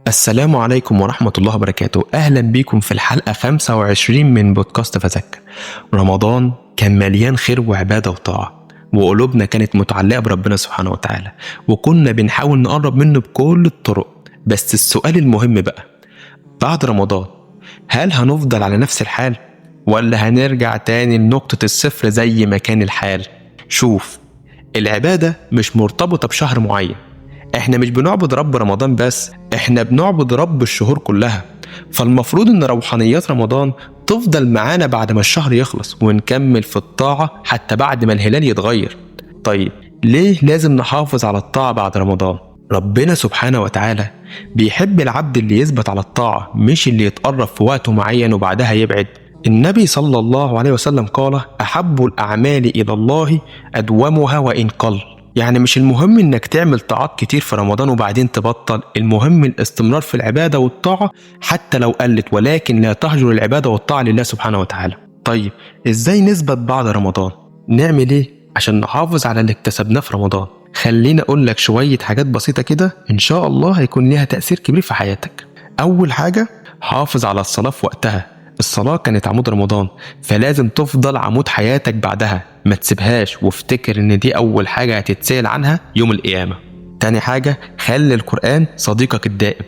السلام عليكم ورحمة الله وبركاته. أهلا بيكم في الحلقة 25 من بودكاست فذكر. رمضان كان مليان خير وعبادة وطاعة، وقلوبنا كانت متعلقة بربنا سبحانه وتعالى، وكنا بنحاول نقرب منه بكل الطرق. بس السؤال المهم بقى، بعد رمضان هل هنفضل على نفس الحال ولا هنرجع تاني لنقطة الصفر زي ما كان الحال؟ شوف، العبادة مش مرتبطة بشهر معين. احنا مش بنعبد رب رمضان بس، احنا بنعبد رب الشهور كلها. فالمفروض ان روحانيات رمضان تفضل معانا بعد ما الشهر يخلص، ونكمل في الطاعة حتى بعد ما الهلال يتغير. طيب ليه لازم نحافظ على الطاعة بعد رمضان؟ ربنا سبحانه وتعالى بيحب العبد اللي يثبت على الطاعة، مش اللي يتقرب في وقت معين وبعدها يبعد. النبي صلى الله عليه وسلم قال: أحب الأعمال إلى الله أدومها وإن قل. يعني مش المهم انك تعمل طاعات كتير في رمضان وبعدين تبطل، المهم الاستمرار في العبادة والطاعة حتى لو قلت، ولكن لا تهجر العبادة والطاعة لله سبحانه وتعالى. طيب ازاي نثبت بعد رمضان؟ نعمل ايه عشان نحافظ على اللي اكتسبناه في رمضان؟ خليني اقول لك شوية حاجات بسيطة كده ان شاء الله هيكون ليها تأثير كبير في حياتك. اول حاجة، حافظ على الصلاة في وقتها. الصلاة كانت عمود رمضان، فلازم تفضل عمود حياتك بعدها، ما تسيبهاش، وافتكر ان دي اول حاجة هتتسأل عنها يوم القيامة. تاني حاجة، خلي القرآن صديقك الدائم.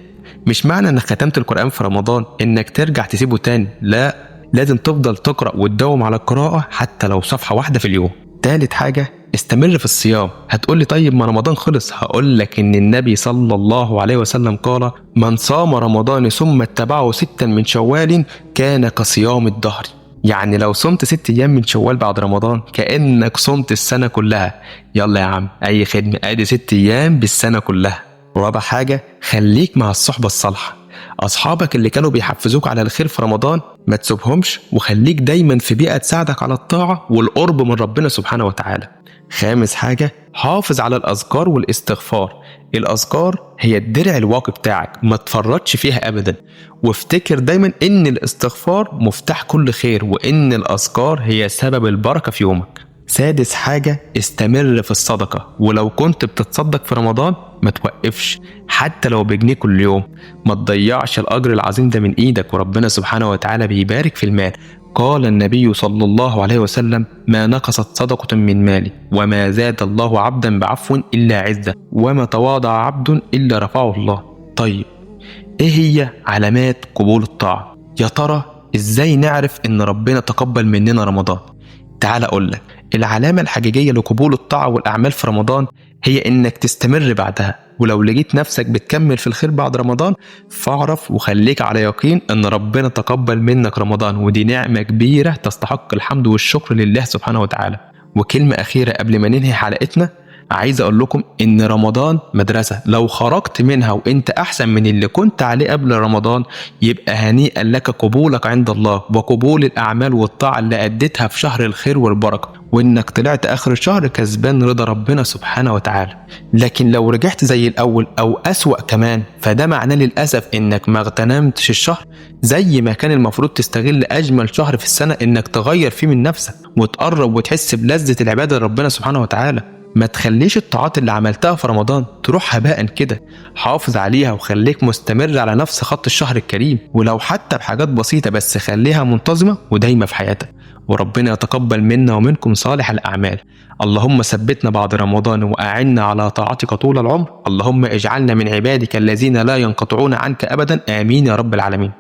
مش معنى انك ختمت القرآن في رمضان انك ترجع تسيبه تاني، لا، لازم تفضل تقرأ وتداوم على القراءة حتى لو صفحة واحدة في اليوم. تالت حاجة، استمر في الصيام. هتقولي طيب ما رمضان خلص، هقولك ان النبي صلى الله عليه وسلم قال: من صام رمضان ثم اتبعه 6 من شوال كان كصيام الدهر. يعني لو صمت 6 ايام من شوال بعد رمضان كأنك صمت السنة كلها. يلا يا عم، اي خدمة، ادي 6 ايام بالسنة كلها. ورابع حاجة، خليك مع الصحبة الصالحة. أصحابك اللي كانوا بيحفزوك على الخير في رمضان ما تسيبهمش، وخليك دايما في بيئة تساعدك على الطاعة والقرب من ربنا سبحانه وتعالى. خامس حاجة، حافظ على الأذكار والاستغفار. الأذكار هي الدرع الواقي بتاعك، ما تفرطش فيها أبدا، وافتكر دايما إن الاستغفار مفتاح كل خير، وإن الأذكار هي سبب البركة في يومك. سادس حاجة، استمر في الصدقة. ولو كنت بتتصدق في رمضان ما توقفش، حتى لو بجنيه كل يوم. ما تضيعش الأجر العظيم ده من إيدك، وربنا سبحانه وتعالى بيبارك في المال. قال النبي صلى الله عليه وسلم: ما نقصت صدقة من مالي، وما زاد الله عبدا بعفو إلا عزة، وما تواضع عبد إلا رفعه الله. طيب إيه هي علامات قبول الطاعة؟ يا ترى إزاي نعرف إن ربنا تقبل مننا رمضان؟ تعال أقولك، العلامة الحقيقية لقبول الطاعة والأعمال في رمضان هي إنك تستمر بعدها. ولو لقيت نفسك بتكمل في الخير بعد رمضان، فاعرف وخليك على يقين إن ربنا تقبل منك رمضان، ودي نعمة كبيرة تستحق الحمد والشكر لله سبحانه وتعالى. وكلمة أخيرة قبل ما ننهي حلقتنا، عايز أقول لكم إن رمضان مدرسة، لو خرجت منها وإنت أحسن من اللي كنت عليه قبل رمضان يبقى هنيئا لك قبولك عند الله، وقبول الأعمال والطاعة اللي أديتها في شهر الخير والبركة، وإنك طلعت آخر الشهر كسبان رضا ربنا سبحانه وتعالى. لكن لو رجعت زي الأول أو أسوأ كمان، فده معناه للأسف إنك ما اغتنمتش الشهر زي ما كان المفروض. تستغل أجمل شهر في السنة إنك تغير فيه من نفسك وتقرب وتحس بلذة العبادة لربنا سبحانه وتعالى. ما تخليش الطاعات اللي عملتها في رمضان تروح هباء كده، حافظ عليها وخليك مستمر على نفس خط الشهر الكريم، ولو حتى بحاجات بسيطة بس خليها منتظمة ودايمة في حياتك، وربنا يتقبل منا ومنكم صالح الأعمال. اللهم ثبتنا بعد رمضان وأعنا على طاعتك طول العمر. اللهم اجعلنا من عبادك الذين لا ينقطعون عنك أبدا، آمين يا رب العالمين.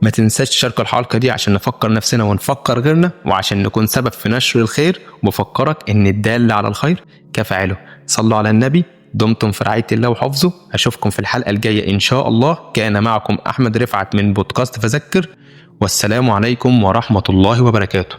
ما تنساش تشارك الحلقة دي عشان نفكر نفسنا ونفكر غيرنا، وعشان نكون سبب في نشر الخير، وبفكرك ان الدال على الخير كفاعله. صلوا على النبي. دمتم في رعاية الله وحفظه. أشوفكم في الحلقة الجاية إن شاء الله. كان معكم أحمد رفعت من بودكاست فذكر، والسلام عليكم ورحمة الله وبركاته.